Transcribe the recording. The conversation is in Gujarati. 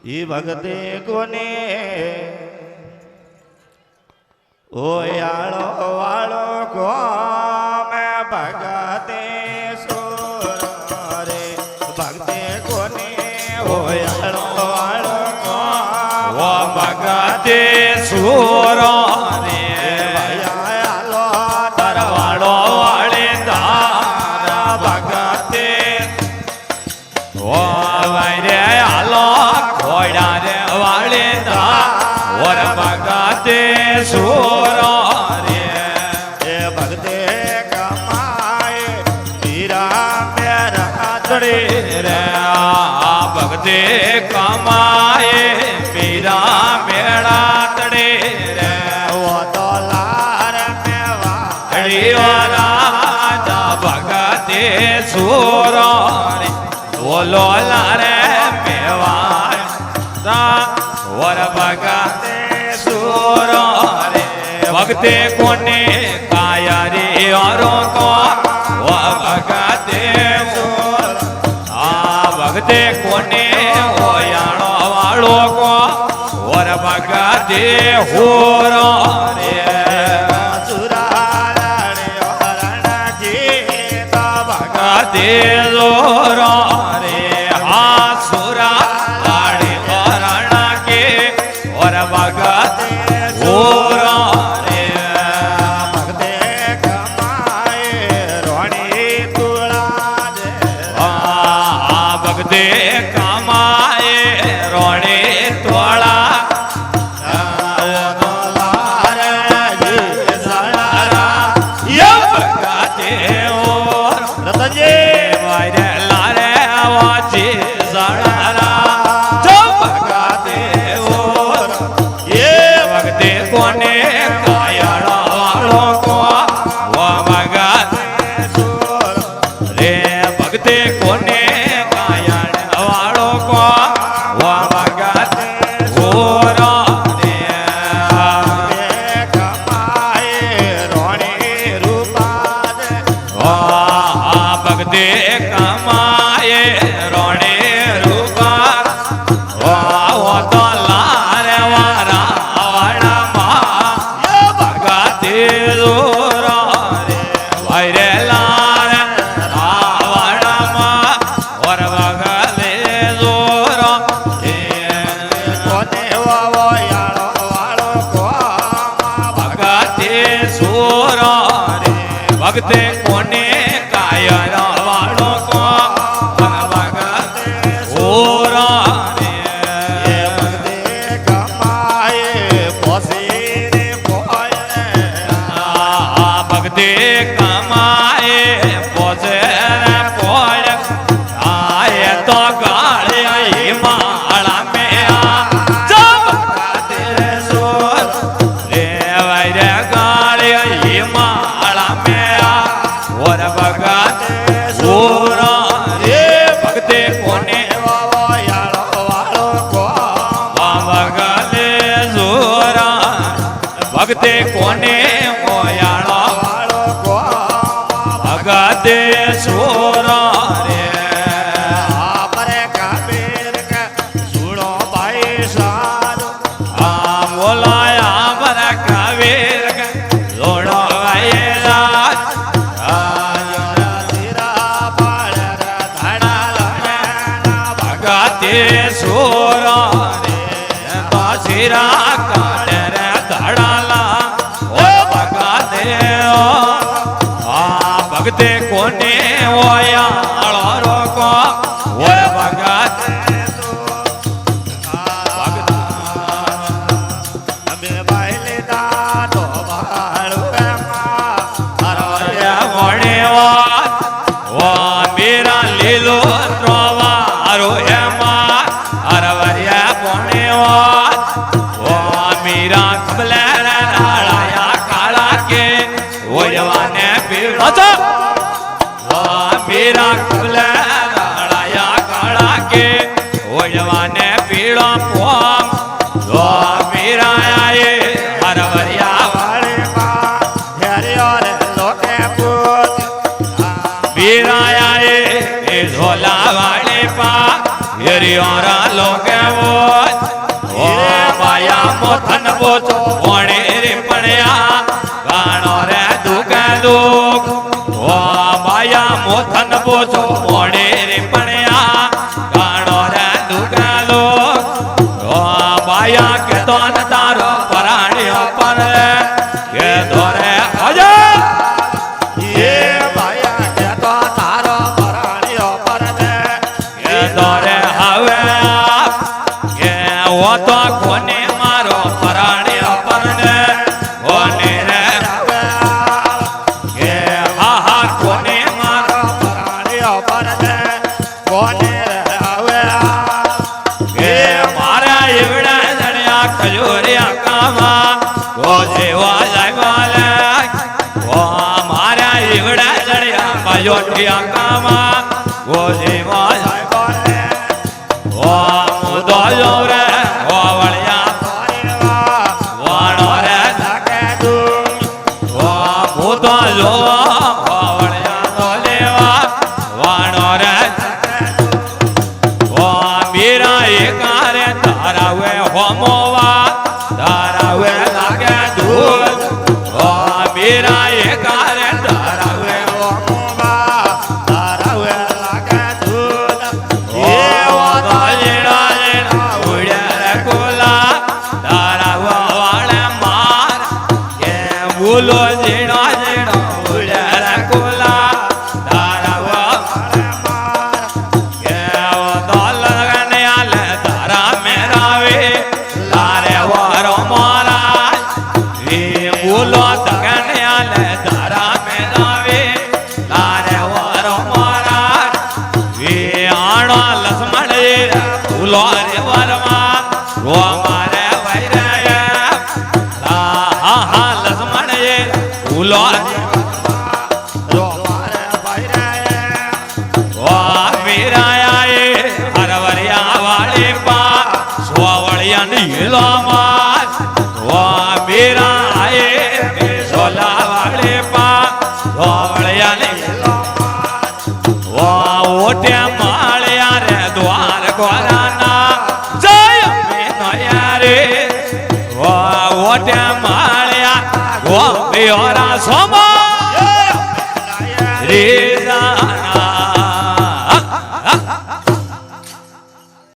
ઈ ભગતે કોને ઓયાળો વાળો કોમે ભગતે સુર રે ભગતે કોને ઓયાળો વાળો કોમ ભગતે સુર રે ભયાલો તરવાળો વાળે તારા ભગતે ઓ વારે આલો ખોડા રે વાળે તારા ઓર ભગતે સુર રે એ ભગતે કમાય હીરા મેરા તડે રે આ ભગતે કમાએ મીરા મેળા તડે રે ઓ તો લાર મેવા રાજા ભગતે સુર રે બોલો લારે મેવા વર ભગતે સુર રે ભગતે કોને કાયા રે ઓરો કો ભગતે સુર આ ભગતે કોને ઓયાણો વાળો કો વર ભગતે હોર રે સુરારણે ઓરણજી તો ભગતે જોર રે હા સુરા લાડી ઓરણ કે વર ભગતે હોર રે ભગતે કમાય રોણી તુળા દે આ ભગતે કમાએ રોણે તોળા કોને કાયળા વાળો કો રે ભગતે કોને કાયળા વાળો કો ભગતે હોર રે ભગતે કમાએ રોણે રૂપા તો લારે વારા ભગતે જોર રે વાયરે લારે આવડામાં વર ભગતે જોર રે ભગતે સુર રે ભગતે કોને કાયર વાળો કો ભગતે સુર રે ભગતે કમાએ પોસે પોળ આય તો ગાળે માળા મે ભગતે સુર રે વાયરે ગાળે માળા મે વર ભગતે સુર રે ભગતે કોને ભગતે સુર ભગતે કોને ઓયાળો ભગતે સુર રે આ બોલાયા મરા કાવેર લોડો વાયેલા ભગતે સુર રે પાછીરા કાઢે રે ધડાલા ઓ ભગતે આ ભગતે કોને ઓયાળો રોકો ઓ ભગતે મેરા લીલો ત્રવારો એમાં અરવરિયા પોણે મીરા કબલા રાળાયા કાળા કે ઓયવાને પીળો મેરા કબલા રાળાયા કાળા કે ઓયવાને પીળો પોમ મેરા આયે અરવરિયા वीराया ढोला वाले पा हरियाणा लोग वो મોથન પોચો કોણે રે પડ્યા ગાણો રે દુઃખ દુઃખ ઓ માયા મોથન પોચો કોણે રે પડ્યા ગાણો રે દુઃખ દુઃખ ઓ માયા કે તો તારો પરાણ્યો પર કે દોરે હજે એ ભાયા કે તો તારો પરાણ્યો પર દે કે દોરે હવે કે ઓ તો કોને મારો પરાણ્યો પર ને કોને રે કે આહા કોને મારો પરાણ્યો પર દે કોને રે હવે કે મારા એવડા જણ્યા ખજોરિયા કામા ઓ જેવા લાગવાલે ઓ મારા એવડા જણ્યા બાયોટિયા કામા ઓ જેવા બોલે ઓ મુદો રે ઓ વળિયા કોરેવા વાણો રે લાગે તું ઓ મુદો ઓ વળિયા નો લેવા વાણો રે ઓ મીરા એકારે તારા વે હોમોવા તારા વે લાગે ધૂળ ઓ મીરા એકારે તારા વે બોલો જીણો જીણો ઉડ્યા કોલા તારા કે દોલગને આલે તારા મેરાવે તારે વારો મારા એ બોલો તગને આલે તારા મેરાવે તારે વારો મારા એ આણો લસમણ રે બોલો રે વરમા રો મારે વૈરે હા હા લસમણ એ બોલો હરવરિયા વાળી પા સોવળિયા નીલો માર મીરા સોલા વાળી પા સોવળિયા નીલો ઓટ્યા માળ્યા રે દ્વાર ગોરાના જય મેનયા રે ઓટ્યા માળ્યા ઓ પિયોરા સોમા